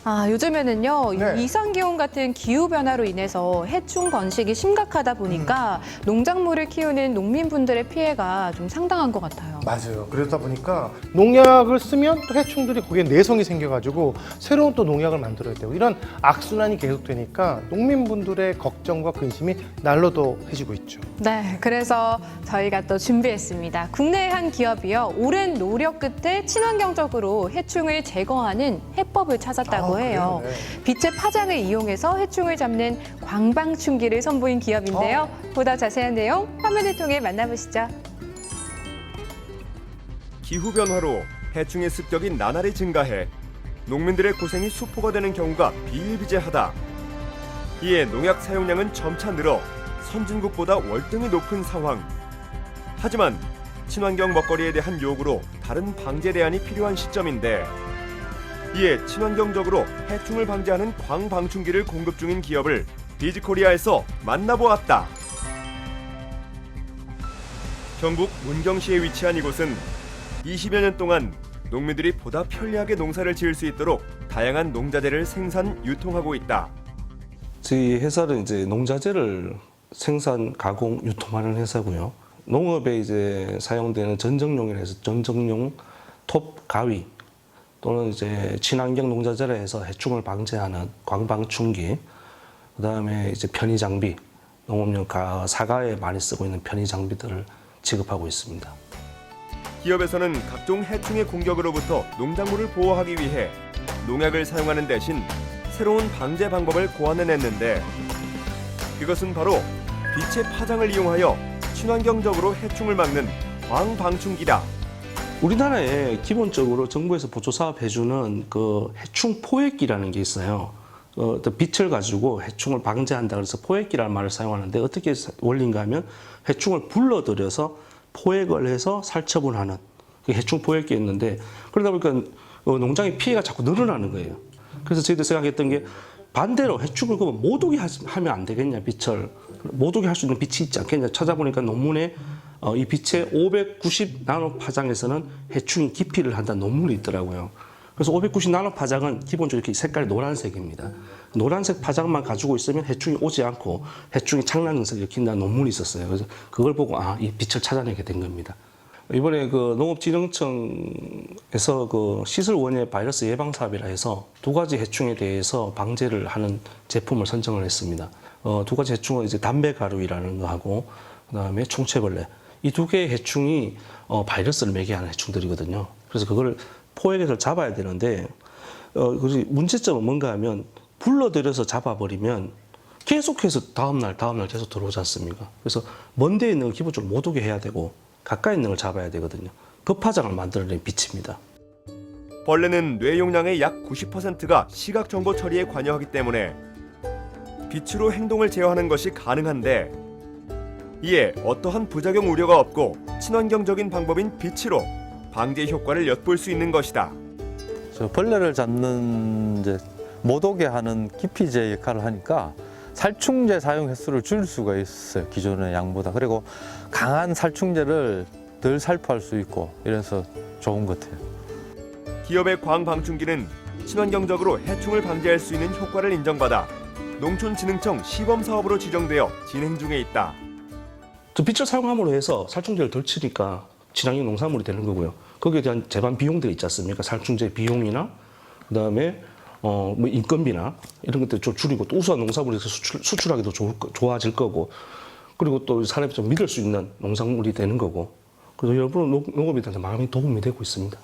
요즘에는요, 네. 이상기온 같은 기후변화로 인해서 해충 번식이 심각하다 보니까 농작물을 키우는 농민분들의 피해가 좀 상당한 것 같아요. 맞아요. 그러다 보니까 농약을 쓰면 또 해충들이 거기에 내성이 생겨가지고 새로운 또 농약을 만들어야 되고 이런 악순환이 계속되니까 농민분들의 걱정과 근심이 난로도해지고 있죠. 네, 그래서 저희가 또 준비했습니다. 국내의 한 기업이요, 오랜 노력 끝에 친환경적으로 해충을 제거하는 해법을 찾았다고 해요. 그래요? 네. 빛의 파장을 이용해서 해충을 잡는 광방충기를 선보인 기업인데요. 보다 자세한 내용 화면을 통해 만나보시죠. 기후변화로 해충의 습격이 나날이 증가해 농민들의 고생이 수포가 되는 경우가 비일비재하다. 이에 농약 사용량은 점차 늘어 선진국보다 월등히 높은 상황. 하지만 친환경 먹거리에 대한 요구로 다른 방제 대안이 필요한 시점인데 이에 친환경적으로 해충을 방제하는 광방충기를 공급 중인 기업을 비즈코리아에서 만나보았다. 경북 문경시에 위치한 이곳은 20여 년 동안 농민들이 보다 편리하게 농사를 지을 수 있도록 다양한 농자재를 생산, 유통하고 있다. 저희 회사는 이제 농자재를 생산, 가공, 유통하는 회사고요. 농업에 이제 사용되는 전정용이라 해서 전정용 톱 가위 또는 이제 친환경 농자재라 해서 해충을 방제하는 광방충기, 그다음에 이제 편의 장비, 농업용 사과에 많이 쓰고 있는 편의 장비들을 지급하고 있습니다. 기업에서는 각종 해충의 공격으로부터 농작물을 보호하기 위해 농약을 사용하는 대신 새로운 방제 방법을 고안해냈는데 그것은 바로 빛의 파장을 이용하여 친환경적으로 해충을 막는 광방충기다. 우리나라에 기본적으로 정부에서 보조사업 해주는 그 해충 포획기라는 게 있어요. 빛을 가지고 해충을 방제한다 그래서 포획기라는 말을 사용하는데 어떻게 원리인가 하면 해충을 불러들여서 포획을 해서 살처분하는 해충 포획기였는데 그러다 보니까 농장의 피해가 자꾸 늘어나는 거예요. 그래서 저희도 생각했던 게 반대로 해충을 그러면 못 오게 하면 안 되겠냐, 빛을. 못 오게 할 수 있는 빛이 있지 않겠냐 찾아보니까 논문에 이 빛의 590 나노 파장에서는 해충이 기피를 한다는 논문이 있더라고요. 그래서 590 나노 파장은 기본적으로 이렇게 색깔이 노란색입니다. 노란색 파장만 가지고 있으면 해충이 오지 않고 해충이 창란 증세를 일으킨다는 논문이 있었어요. 그래서 그걸 보고 이 빛을 찾아내게 된 겁니다. 이번에 그 농업진흥청에서 그 시설 원예 바이러스 예방 사업이라 해서 두 가지 해충에 대해서 방제를 하는 제품을 선정을 했습니다. 두 가지 해충은 이제 담배가루이라는 거하고 그다음에 총체벌레. 이 두 개의 해충이 바이러스를 매개하는 해충들이거든요. 그래서 그걸 포획해서 잡아야 되는데 문제점은 뭔가 하면 불러들여서 잡아버리면 계속해서 다음날 계속 들어오지 않습니까? 그래서 먼 데 있는 걸 기본적으로 못 오게 해야 되고 가까이 있는 걸 잡아야 되거든요. 그 파장을 만들어낸 빛입니다. 벌레는 뇌 용량의 약 90%가 시각 정보 처리에 관여하기 때문에 빛으로 행동을 제어하는 것이 가능한데 이에 어떠한 부작용 우려가 없고 친환경적인 방법인 빛으로 방제 효과를 엿볼 수 있는 것이다. 벌레를 잡는 이제 못 오게 하는 기피제 역할을 하니까 살충제 사용 횟수를 줄일 수가 있어요. 기존의 양보다. 그리고 강한 살충제를 덜 살포할 수 있고 이래서 좋은 것 같아요. 기업의 광방충기는 친환경적으로 해충을 방제할 수 있는 효과를 인정받아 농촌진흥청 시범사업으로 지정되어 진행 중에 있다. 저 빛을 사용함으로 해서 살충제를 덜 치니까 친환경 농산물이 되는 거고요. 거기에 대한 재반 비용들이 있지 않습니까? 살충제 비용이나 그다음에 뭐 인건비나 이런 것들 좀 줄이고 또 우수한 농산물에서 수출하기도 좋아질 거고 그리고 또 사람이 좀 믿을 수 있는 농산물이 되는 거고 그래서 여러분 농업에 대한 많은 도움이 되고 있습니다.